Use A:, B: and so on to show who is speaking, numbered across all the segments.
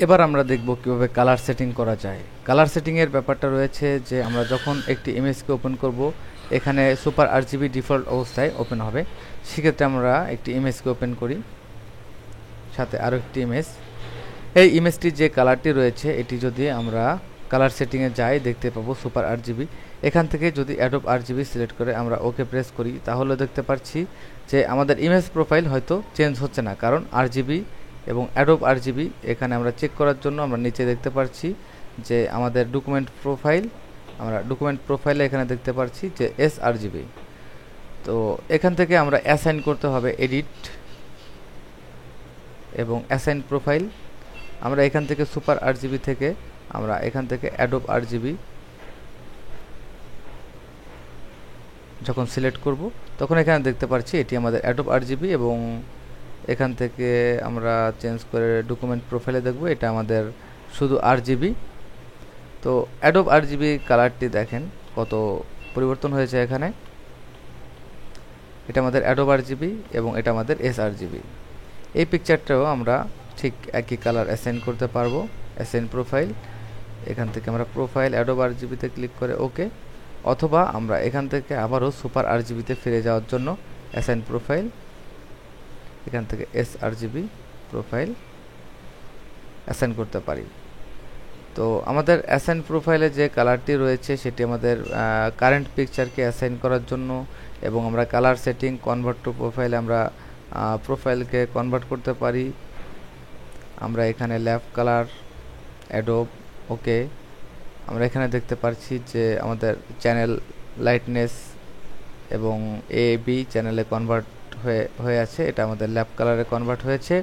A: এবার আমরা দেখব কিভাবে কালার সেটিং করা যায়। কালার সেটিং এর ব্যাপারটা রয়েছে যে আমরা যখন একটি ইমেজকে ওপেন করব, এখানে সুপার আরজিবি ডিফল্ট অবস্থায় ওপেন হবে। সেক্ষেত্রে আমরা একটি ইমেজকে ওপেন করি, সাথে আরও একটি ইমেজ। এই ইমেজটির যে কালারটি রয়েছে এটি যদি আমরা কালার সেটিংয়ে যাই, দেখতে পাবো সুপার আরজিবি। এখান থেকে যদি অ্যাডোব আরজিবি সিলেক্ট করে আমরা ওকে প্রেস করি, তাহলে দেখতে পাচ্ছি যে আমাদের ইমেজ প্রোফাইল হয়তো চেঞ্জ হচ্ছে না, কারণ আরজিবি এবং অ্যাডোব আরজিবি এখানে আমরা চেক করার জন্য আমরা নিচে দেখতে পাচ্ছি যে আমাদের ডকুমেন্ট প্রোফাইল, আমরা ডকুমেন্ট প্রোফাইলে এখানে দেখতে পাচ্ছি যে এস আরজিবি। তো এখান থেকে আমরা অ্যাসাইন করতে হবে এডিট এবং অ্যাসাইন প্রোফাইল। আমরা এখান থেকে সুপার আরজিবি থেকে আমরা এখান থেকে অ্যাডোব আরজিবি যখন সিলেক্ট করব, তখন এখানে দেখতে পাচ্ছি এটি আমাদের অ্যাডোব আরজিবি, এবং এখান থেকে আমরা চেঞ্জ করে ডকুমেন্ট প্রোফাইলে দেখব এটা আমাদের শুধু আরজিবি। তো অ্যাডোব আরজিবি কালারটি দেখেন কত পরিবর্তন হয়েছে এখানে। এটা আমাদের অ্যাডোব আরজিবি এবং এটা আমাদের এস আরজিবি। এই পিকচারটাও আমরা ঠিক একই কালার অ্যাসাইন করতে পারবো। অ্যাসাইন প্রোফাইল, এখান থেকে আমরা প্রোফাইল অ্যাডোব আরজিবিতে ক্লিক করে ওকে, অথবা আমরা এখান থেকে আবারও সুপার আরজিবিতে ফিরে যাওয়ার জন্য অ্যাসাইন প্রোফাইল, এখান থেকে এস আরজিবি প্রোফাইল অ্যাসাইন করতে পারি। তো আমাদের অ্যাসাইন প্রোফাইলে যে কালারটি রয়েছে সেটি আমাদের কারেন্ট পিকচারকে অ্যাসাইন করার জন্য, এবং আমরা কালার সেটিং কনভার্ট টু প্রোফাইলে আমরা প্রোফাইলকে কনভার্ট করতে পারি। আমরা এখানে ল্যাপ কালার অ্যাডোব ওকে, আমরা এখানে দেখতে পাচ্ছি যে আমাদের চ্যানেল লাইটনেস এবং এ বি চ্যানেলে কনভার্ট হয়ে আছে, এটা আমাদের ল্যাপ কালারে কনভার্ট হয়েছে।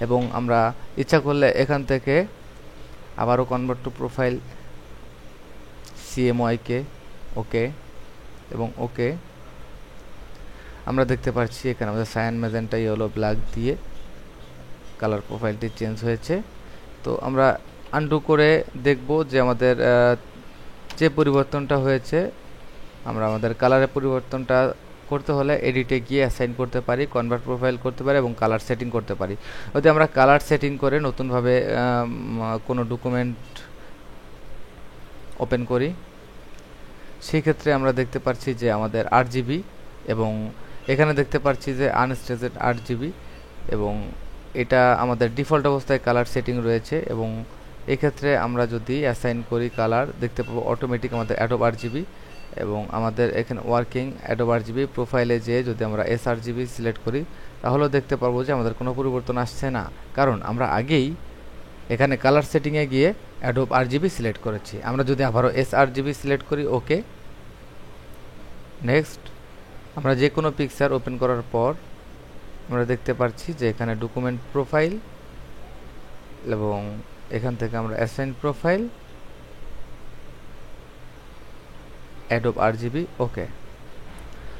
A: এবং আমরা ইচ্ছা করলে এখান থেকে আবারও কনভার্ট টু প্রোফাইল সিএমওয়াইকে ওকে এবং ওকে, আমরা দেখতে পাচ্ছি এখানে আমাদের সায়ান ম্যাজেন্টা ইয়েলো ব্ল্যাক দিয়ে কালার প্রোফাইলটি চেঞ্জ হয়েছে। তো আমরা আনডু করে দেখব যে আমাদের যে পরিবর্তনটা হয়েছে, আমরা আমাদের কালারের পরিবর্তনটা করতে হলে এডিটে গিয়ে অ্যাসাইন করতে পারি, কনভার্ট প্রোফাইল করতে পারি এবং কালার সেটিং করতে পারি। যদি আমরা কালার সেটিং করে নতুনভাবে কোনো ডকুমেন্ট ওপেন করি, সেই ক্ষেত্রে আমরা দেখতে পাচ্ছি যে আমাদের 8GB, এবং এখানে দেখতে পাচ্ছি যে আনস্টেজেড 8GB, এবং এটা আমাদের ডিফল্ট অবস্থায় কালার সেটিং রয়েছে। এবং এক্ষেত্রে আমরা যদি অ্যাসাইন করি কালার, দেখতে পাবো অটোমেটিক আমাদের অ্যাডোব আরজিবি, এবং আমাদের এখানে ওয়ার্কিং অ্যাডোব আরজিবি প্রোফাইলে যেয়ে যদি আমরা এস আরজিবি সিলেক্ট করি, তাহলেও দেখতে পারবো যে আমাদের কোনো পরিবর্তন আসছে না, কারণ আমরা আগেই এখানে কালার সেটিংয়ে গিয়ে অ্যাডোব আরজিবি সিলেক্ট করেছি। আমরা যদি আবারও এস আরজিবি সিলেক্ট করি ওকে, নেক্সট, আমরা যে কোনো পিকচার ওপেন করার পর আমরা দেখতে পাচ্ছি যে এখানে ডকুমেন্ট প্রোফাইল, এবং এখান থেকে আমরা অ্যাসাইন প্রোফাইল অ্যাডোব আরজিবি ওকে।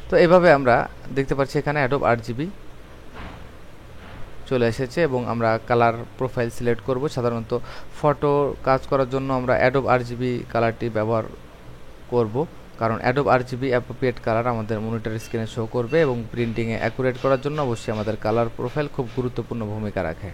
A: তো এভাবে আমরা দেখতে পাচ্ছি এখানে অ্যাডোব আরজিবি চলে এসেছে, এবং আমরা কালার প্রোফাইল সিলেক্ট করব। সাধারণত ফটো কাজ করার জন্য আমরা অ্যাডোব আরজিবি কালারটি ব্যবহার করব, কারণ অ্যাডোব আরজিবি অ্যাপ্রোপ্রিয়েট কালার আমাদের মনিটর স্ক্রিনে শো করবে, এবং প্রিন্টিংয়ে অ্যাকুরেট করার জন্য অবশ্যই আমাদের কালার প্রোফাইল খুব গুরুত্বপূর্ণ ভূমিকা রাখে।